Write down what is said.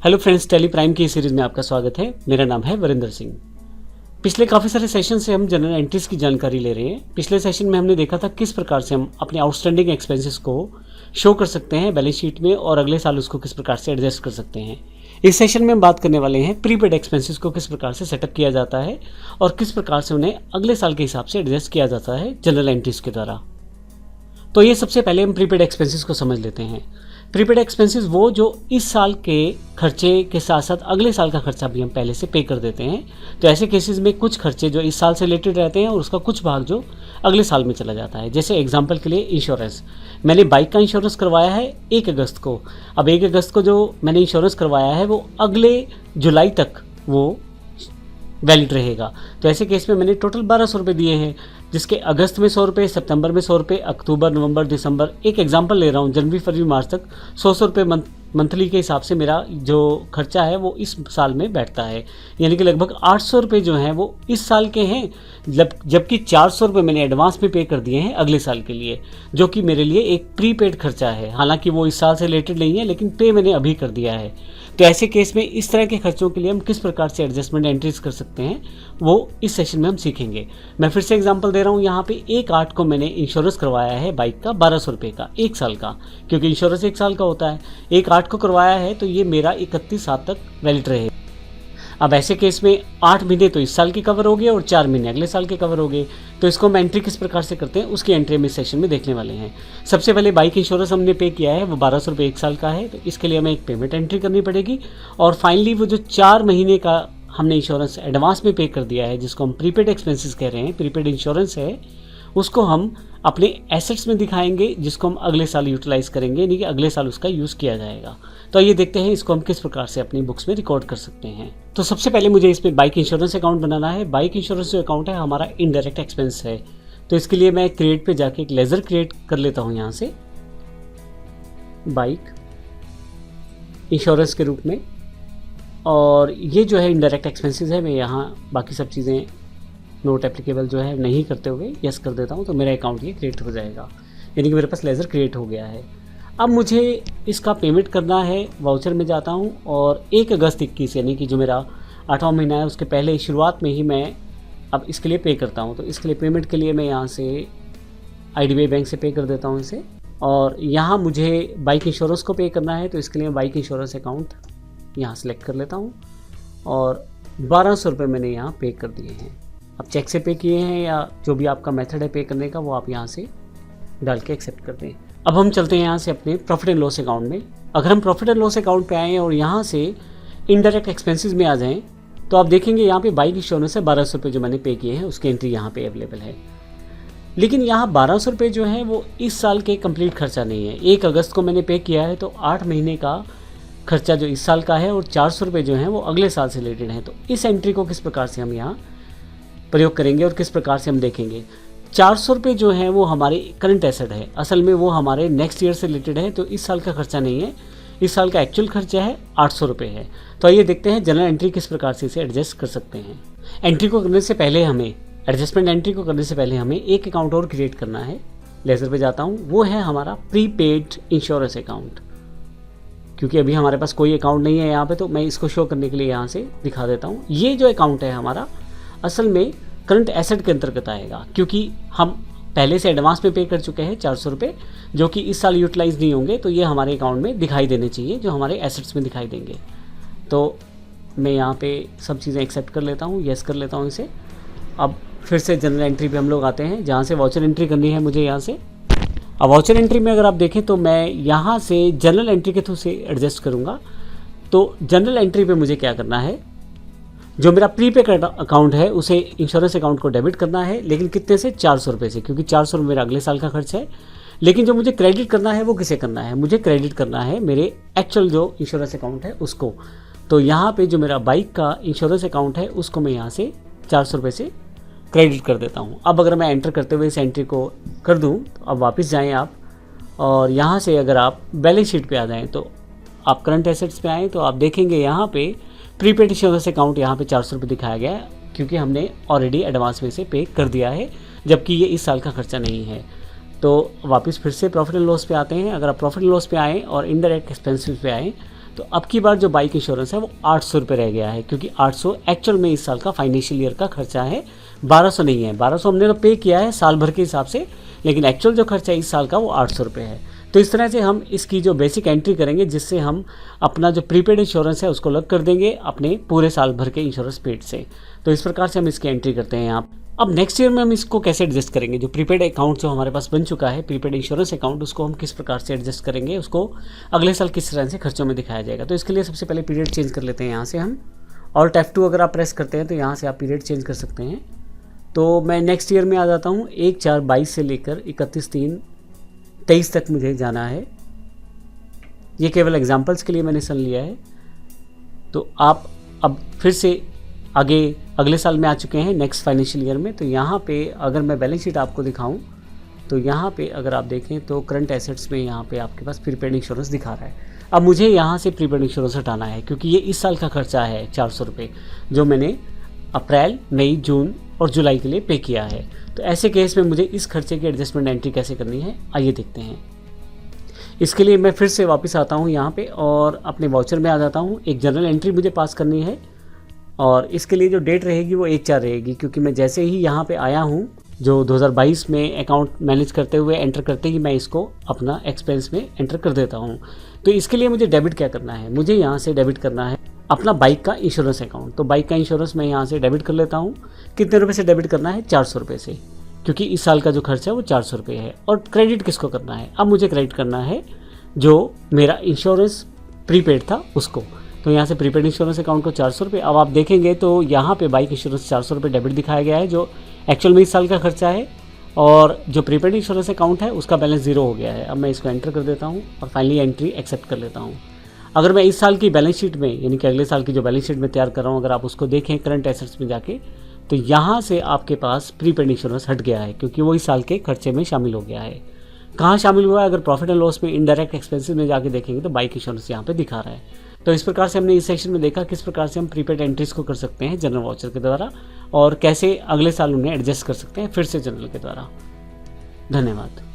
Hello friends, Tally Prime की series में आपका स्वागत है। मेरा नाम है वरिंदर सिंह। पिछले काफ़ी सारे सेशन से हम जनरल एंट्रीज की जानकारी ले रहे हैं। पिछले सेशन में हमने देखा था किस प्रकार से हम अपने आउटस्टैंडिंग एक्सपेंसेस को शो कर सकते हैं बैलेंस शीट में और अगले साल उसको किस प्रकार से एडजस्ट कर सकते हैं। इस सेशन में हम बात करने वाले हैं प्रीपेड एक्सपेंसेस को किस प्रकार से सेटअप किया जाता है और किस प्रकार से उन्हें अगले साल के हिसाब से एडजस्ट किया जाता है जनरल एंट्रीज के द्वारा। तो ये सबसे पहले हम प्रीपेड एक्सपेंसेस को समझ लेते हैं। प्रीपेड एक्सपेंसेस वो जो इस साल के खर्चे के साथ साथ अगले साल का खर्चा भी हम पहले से पे कर देते हैं। तो ऐसे केसेस में कुछ खर्चे जो इस साल से रिलेटेड रहते हैं और उसका कुछ भाग जो अगले साल में चला जाता है। जैसे एग्जांपल के लिए इंश्योरेंस, मैंने बाइक का इंश्योरेंस करवाया है 1 अगस्त को। अब 1 अगस्त को जो मैंने इंश्योरेंस करवाया है वो अगले जुलाई तक वो वैलिड रहेगा। तो ऐसे केस में मैंने टोटल 1200 रुपये दिए हैं, जिसके अगस्त में 100 रुपये, सितंबर में 100 रुपये, अक्टूबर, नवंबर, दिसंबर, एक एग्जांपल ले रहा हूँ, जनवरी, फरवरी, मार्च तक 100 रुपये मंथली के हिसाब से मेरा जो खर्चा है वो इस साल में बैठता है। यानी कि लगभग 800 रुपये जो हैं वो इस साल के हैं, जबकि 400 रुपये मैंने एडवांस में पे कर दिए हैं अगले साल के लिए, जो कि मेरे लिए एक प्रीपेड खर्चा है। हालांकि वो इस साल से रिलेटेड नहीं है, लेकिन पे मैंने अभी कर दिया है। तो ऐसे केस में इस तरह के खर्चों के लिए हम किस प्रकार से एडजस्टमेंट एंट्रीज कर सकते हैं वो इस सेशन में हम सीखेंगे। मैं फिर से एग्जांपल दे रहा हूँ। यहाँ पे 1/8 को मैंने इंश्योरेंस करवाया है बाइक का 1200 रुपये का 1 साल का, क्योंकि इंश्योरेंस 1 साल का होता है। 1/8 को करवाया है तो ये मेरा 31/7 तक वैलिड रहेगा। अब ऐसे केस में 8 महीने तो इस साल के कवर हो गए और 4 महीने अगले साल के कवर हो गए। तो इसको हम एंट्री किस प्रकार से करते हैं उसकी एंट्री हम इस सेशन में देखने वाले हैं। सबसे पहले बाइक इंश्योरेंस हमने पे किया है, वो 1200 रुपये 1 साल का है, तो इसके लिए हमें एक पेमेंट एंट्री करनी पड़ेगी। और फाइनली वो जो 4 महीने का हमने इंश्योरेंस एडवांस में पे कर दिया है, जिसको हम प्रीपेड एक्सपेंसेस कह रहे हैं, प्रीपेड इंश्योरेंस है, उसको हम अपने एसेट्स में दिखाएंगे, जिसको हम अगले साल यूटिलाइज करेंगे, यानी कि अगले साल उसका यूज़ किया जाएगा। तो ये देखते हैं इसको हम किस प्रकार से अपनी बुक्स में रिकॉर्ड कर सकते हैं। तो सबसे पहले मुझे इसमें बाइक इंश्योरेंस अकाउंट बनाना है। बाइक इंश्योरेंस जो अकाउंट है हमारा इनडायरेक्ट एक्सपेंस है, तो इसके लिए मैं क्रिएट पे जाके एक लेजर क्रिएट कर लेता हूँ यहाँ से बाइक इंश्योरेंस के रूप में। और ये जो है इनडायरेक्ट एक्सपेंसेस है, मैं यहाँ बाकी सब चीज़ें नोट एप्लीकेबल जो है नहीं करते हुए यस कर देता हूँ, तो मेरा अकाउंट ये क्रिएट हो जाएगा, यानी कि मेरे पास लेज़र क्रिएट हो गया है। अब मुझे इसका पेमेंट करना है। वाउचर में जाता हूँ और 1 अगस्त 21 यानी कि जो मेरा 8वां महीना है उसके पहले शुरुआत में ही मैं अब इसके लिए पे करता हूँ। तो इसके लिए पेमेंट के लिए मैं यहाँ से IDBI बैंक से पे कर देता हूँ इसे। और यहाँ मुझे बाइक इंश्योरेंस को पे करना है, तो इसके लिए मैं बाइक इंश्योरेंस अकाउंट यहाँ सेलेक्ट कर लेता हूँ और 1200 रुपये मैंने यहाँ पे कर दिए हैं। अब चेक से पे किए हैं या जो भी आपका मेथड है पे करने का वो आप यहाँ से डाल के एक्सेप्ट कर दें। अब हम चलते हैं यहाँ से अपने प्रॉफिट एंड लॉस अकाउंट में। अगर हम प्रॉफिट एंड लॉस अकाउंट पे आएँ और यहाँ से इनडायरेक्ट एक्सपेंसेस में आ जाएँ तो आप देखेंगे यहाँ पे बाइक इंश्योरेंस है 1200 रुपये जो मैंने पे किए हैं, उसकी एंट्री यहाँ पे अवेलेबल है। लेकिन यहाँ 1200 रुपये जो है वो इस साल के कंप्लीट खर्चा नहीं है। 1 अगस्त को मैंने पे किया है, तो 8 महीने का खर्चा जो इस साल का है और 400 रुपये जो है वो अगले साल से रिलेटेड है। तो इस एंट्री को किस प्रकार से हम यहाँ प्रयोग करेंगे और किस प्रकार से हम देखेंगे। 400 रुपये जो है वो हमारे करंट एसेट है, असल में वो हमारे नेक्स्ट ईयर से रिलेटेड है, तो इस साल का खर्चा नहीं है। इस साल का एक्चुअल खर्चा है 800 रुपये है। तो आइए देखते हैं जनरल एंट्री किस प्रकार से इसे एडजस्ट कर सकते हैं। एंट्री को करने से पहले हमें एडजस्टमेंट एंट्री को करने से पहले हमें एक अकाउंट और क्रिएट करना है। लेजर पे जाता हूँ, वो है हमारा प्रीपेड इंश्योरेंस अकाउंट। क्योंकि अभी हमारे पास कोई अकाउंट नहीं है यहाँ पे, तो मैं इसको शो करने के लिए यहाँ से दिखा देता हूँ। ये जो अकाउंट है हमारा असल में करंट एसेट के अंतर्गत आएगा, क्योंकि हम पहले से एडवांस में पे कर चुके हैं 400 रुपये, जो कि इस साल यूटिलाइज नहीं होंगे, तो ये हमारे अकाउंट में दिखाई देने चाहिए, जो हमारे एसेट्स में दिखाई देंगे। तो मैं यहाँ पे सब चीज़ें एक्सेप्ट कर लेता हूँ, यस कर लेता हूँ इसे। अब फिर से जनरल एंट्री पे हम लोग आते हैं, जहाँ से वाउचर एंट्री करनी है मुझे यहाँ से। अब वाउचर एंट्री में अगर आप देखें तो मैं यहाँ से जनरल एंट्री के थ्रू से एडजस्ट करूँगा। तो जनरल एंट्री पे मुझे क्या करना है, जो मेरा प्रीपेड अकाउंट है उसे इंश्योरेंस अकाउंट को डेबिट करना है, लेकिन कितने से 400 रुपये से, क्योंकि 400 रुपये मेरा अगले साल का खर्च है। लेकिन जो मुझे क्रेडिट करना है वो किसे करना है, मुझे क्रेडिट करना है मेरे एक्चुअल जो इंश्योरेंस अकाउंट है उसको। तो यहाँ पे जो मेरा बाइक का इंश्योरेंस अकाउंट है उसको मैं यहाँ से 400 रुपये से क्रेडिट कर देता हूँ। अब अगर मैं एंटर करते हुए इस एंट्री को कर दूँ, तो अब वापस जाएँ आप और यहाँ से अगर आप बैलेंस शीट पे आ जाएँ, तो आप करंट एसेट्स पे आएँ, तो आप देखेंगे यहाँ पे प्रीपेड इंश्योरेंस अकाउंट यहाँ पे 400 रुपये दिखाया गया है, क्योंकि हमने ऑलरेडी एडवांस में से पे कर दिया है, जबकि ये इस साल का खर्चा नहीं है। तो वापस फिर से प्रॉफिट एंड लॉस पे आते हैं। अगर आप प्रॉफिट एंड लॉस पे आएँ और इनडायरेक्ट एक्सपेंसेस पे आएँ, तो अब की बार जो बाइक इंश्योरेंस है वो 800 रुपये रह गया है, क्योंकि 800 एक्चुअल में इस साल का फाइनेंशियल ईयर का खर्चा है, 1200 नहीं है। 1200 हमने तो पे किया है साल भर के हिसाब से, लेकिन एक्चुअल जो खर्चा है इस साल का वो 800 रुपये है। तो इस तरह से हम इसकी जो बेसिक एंट्री करेंगे, जिससे हम अपना जो प्रीपेड इंश्योरेंस है उसको अलग कर देंगे अपने पूरे साल भर के इंश्योरेंस पेड से। तो इस प्रकार से हम इसकी एंट्री करते हैं यहाँ। अब नेक्स्ट ईयर में हम इसको कैसे एडजस्ट करेंगे, जो प्रीपेड अकाउंट जो हमारे पास बन चुका है, प्रीपेड इंश्योरेंस अकाउंट, उसको हम किस प्रकार से एडजस्ट करेंगे, उसको अगले साल किस तरह से खर्चों में दिखाया जाएगा। तो इसके लिए सबसे पहले पीरियड चेंज कर लेते हैं यहाँ से हम। ऑल्ट F2 अगर आप प्रेस करते हैं तो यहाँ से आप पीरियड चेंज कर सकते हैं। तो मैं नेक्स्ट ईयर में आ जाता हूँ। 1/4/22 से लेकर 31/3/23 तक मुझे जाना है। ये केवल एग्जाम्पल्स के लिए मैंने सन लिया है। तो आप अब फिर से आगे अगले साल में आ चुके हैं, नेक्स्ट फाइनेंशियल ईयर में। तो यहाँ पे अगर मैं बैलेंस शीट आपको दिखाऊं तो यहाँ पे अगर आप देखें तो करंट एसेट्स में यहाँ पे आपके पास प्रीपेड इंश्योरेंस दिखा रहा है। अब मुझे यहाँ से प्रीपेड इंश्योरेंस हटाना है, क्योंकि ये इस साल का खर्चा है 400 रुपये, जो मैंने अप्रैल, मई, जून और जुलाई के लिए पे किया है। तो ऐसे केस में मुझे इस खर्चे की एडजस्टमेंट एंट्री कैसे करनी है, आइए देखते हैं। इसके लिए मैं फिर से वापस आता हूँ यहाँ पे और अपने वाउचर में आ जाता हूँ। एक जनरल एंट्री मुझे पास करनी है और इसके लिए जो डेट रहेगी वो 1/4 रहेगी, क्योंकि मैं जैसे ही यहाँ पे आया हूँ, जो 2022 में अकाउंट मैनेज करते हुए एंटर करते ही मैं इसको अपना एक्सपेंस में एंटर कर देता हूँ। तो इसके लिए मुझे डेबिट क्या करना है, मुझे यहाँ से डेबिट करना है अपना बाइक का इंश्योरेंस अकाउंट। तो बाइक का इंश्योरेंस मैं यहाँ से डेबिट कर लेता हूँ। कितने रुपये से डेबिट करना है, 400 रुपये से, क्योंकि इस साल का जो खर्चा है वो 400 रुपये है। और क्रेडिट किसको करना है, अब मुझे क्रेडिट करना है जो मेरा इंश्योरेंस प्रीपेड था उसको। तो यहाँ से प्रीपेड इंश्योरेंस अकाउंट को 400 रुपये। अब आप देखेंगे तो यहाँ पे बाइक इंश्योरेंस 400 रुपये डेबिट दिखाया गया है, जो एक्चुअल में इस साल का खर्चा है, और जो प्रीपेड इंश्योरेंस अकाउंट है उसका बैलेंस 0 हो गया है। अब मैं इसको एंटर कर देता हूँ और फाइनली एंट्री एक्सेप्ट कर लेता हूँ। अगर मैं इस साल की बैलेंस शीट में, यानी कि अगले साल की जो बैलेंस शीट में तैयार कर रहा हूँ, अगर आप उसको देखें करंट एसेट्स में जाके, तो यहाँ से आपके पास प्रीपेड इंश्योरेंस हट गया है, क्योंकि वो इस साल के खर्चे में शामिल हो गया है। कहाँ शामिल हुआ है, अगर प्रॉफिट एंड लॉस में इनडायरेक्ट एक्सपेंसेस में जाके देखेंगे तो बाइक इंश्योरेंस यहाँ पे दिखा रहा है। तो इस प्रकार से हमने इस सेक्शन में देखा किस प्रकार से हम प्रीपेड एंट्रीज को कर सकते हैं जनरल वाउचर के द्वारा, और कैसे अगले साल उन्हें एडजस्ट कर सकते हैं फिर से जनरल के द्वारा। धन्यवाद।